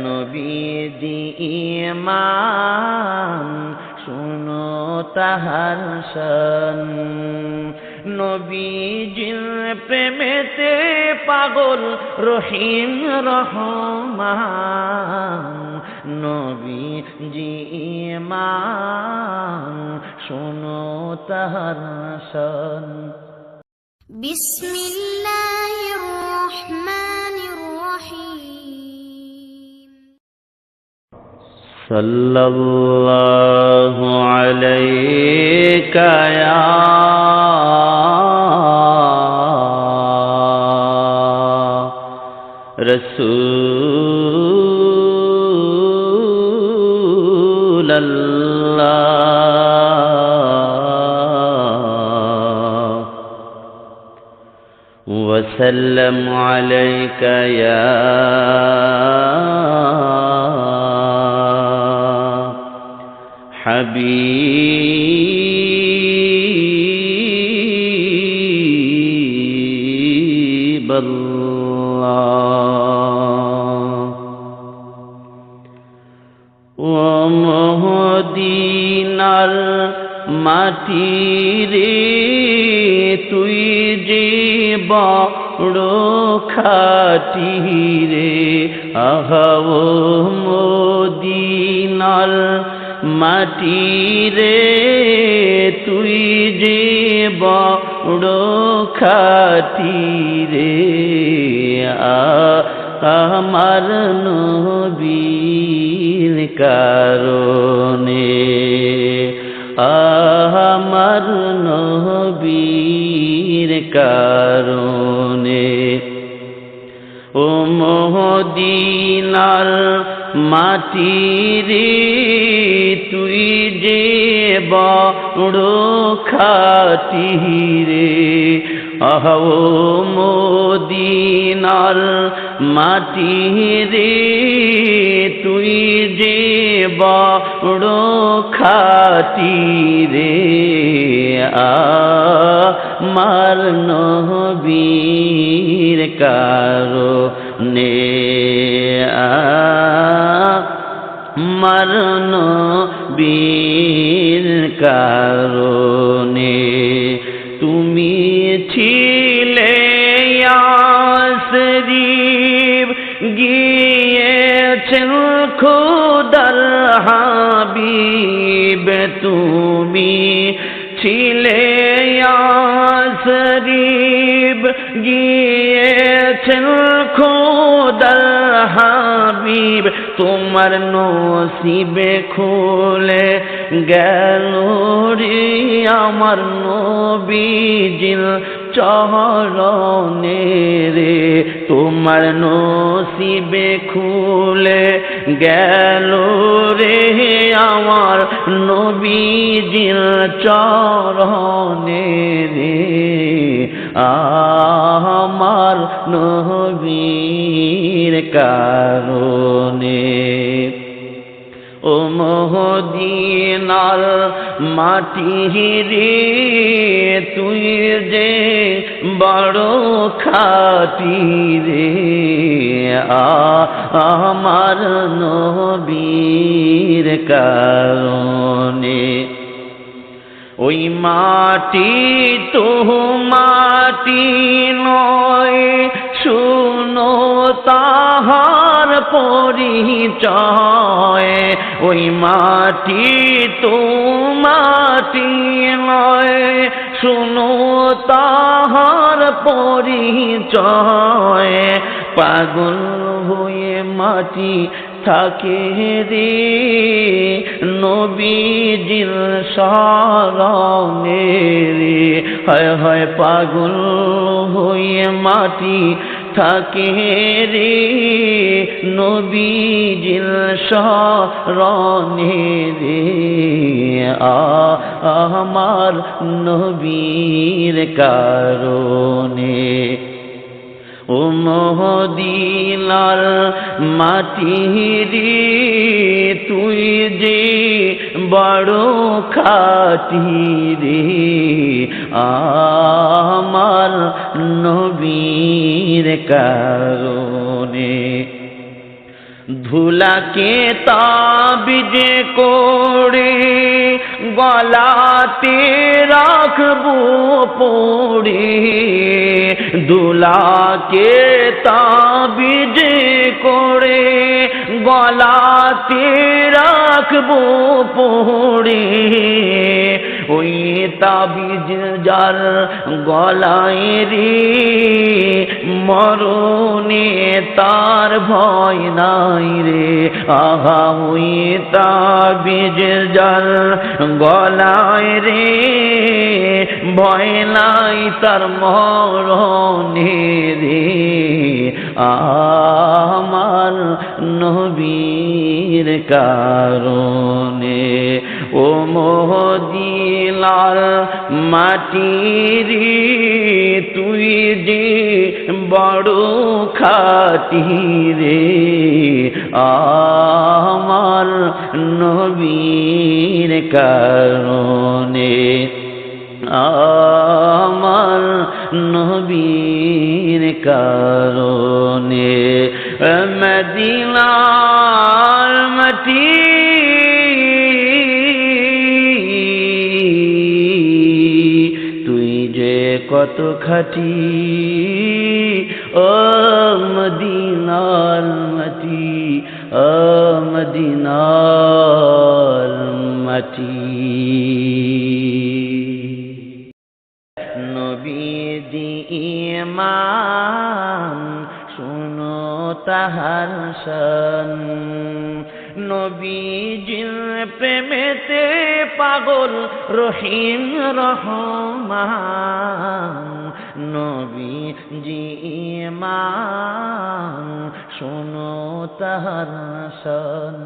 নবীজি ইমান শুনো তাহার শান নবীজির প্রেমেতে পাগল রহিম রহমান নবীজি ইমান শুনো তাহার শান বিসমিল্লাহির রহমানির রহিম সাল্লাল্লাহু আলাইকা ইয়া রাসূলাল্লাহ ওয়া সাল্লামু আলাইকা ইয়া হাবিবাল্লাহ ও মদিনার মাটি রে তুই যে বড় খাঁটি রে আহা ও মদিনার মাটি রে তুই যে বড় খাঁটি রে আমার নবীর কারণে আমার নবীর কারণে ও মদিনার মাটি রে তুই যে বড় খাঁটি রে আহা ও মদিনার মাটি রে তুই যে বড় খাঁটি রে আমার নবীর কারণে আমার নবীর কারণে তুমি ছিলে ইয়াসরিব গিয়েছেন খোদার হাবিব তুমি ছিলে ইয়াসরিব গিয়েছেন খোদার হাবিব তোমার নসিবে খুলে গেল রে আমার নবীজির চরণে রে তোমার নসিবে খুলে গেল রে আমার নবীজির চরণে রে আমার নবীর কারণে ও মদিনার মাটি রে তুই যে বড় খাঁটি রে আমার নবীর কারণে ওই মাটি তো মাটি নয় শুনো তাহার পরিচয় ওই মাটি তো মাটি নয় শুনো তাহার পরিচয় পাগল হয়ে মাটি থাকে রে নবীজির শরণে রে হায় হায় পাগল হয়ে মাটি থাকে রে নবীজির শরণে রে আমার নবীর কারণে ও মদিনার মাটি রে তুই যে বড় খাঁটি রে আমার নবীর কারণে ধুলাকে তাবিজ করে গলাতে রাখবো পড়ে, ধুলাকে তাবিজ করে গলাতে রাখবো পড়ে, ওই তাবিজ যার গলায় রে মরণে তার ভয় নাই রে। আহা ওই তাবিজ যার গলায় রে ভয় নাই তার মরণে রে। আমার নবীর কারণে ও মদিনার মাটির তুই যে বড় খাঁটি রে। আমার নবীর কারণে, আমার নবীর কারণে মদিনার মাটি তুই যে কত খাঁটি, ও মদিনার মাটি, ও মদিনার মাটি। নবীজি ইমাম শুনো তাহার শান, নবীজির প্রেমেতে পাগল রহিম রহমান। নবীজি ইমাম শুনো তাহার শান।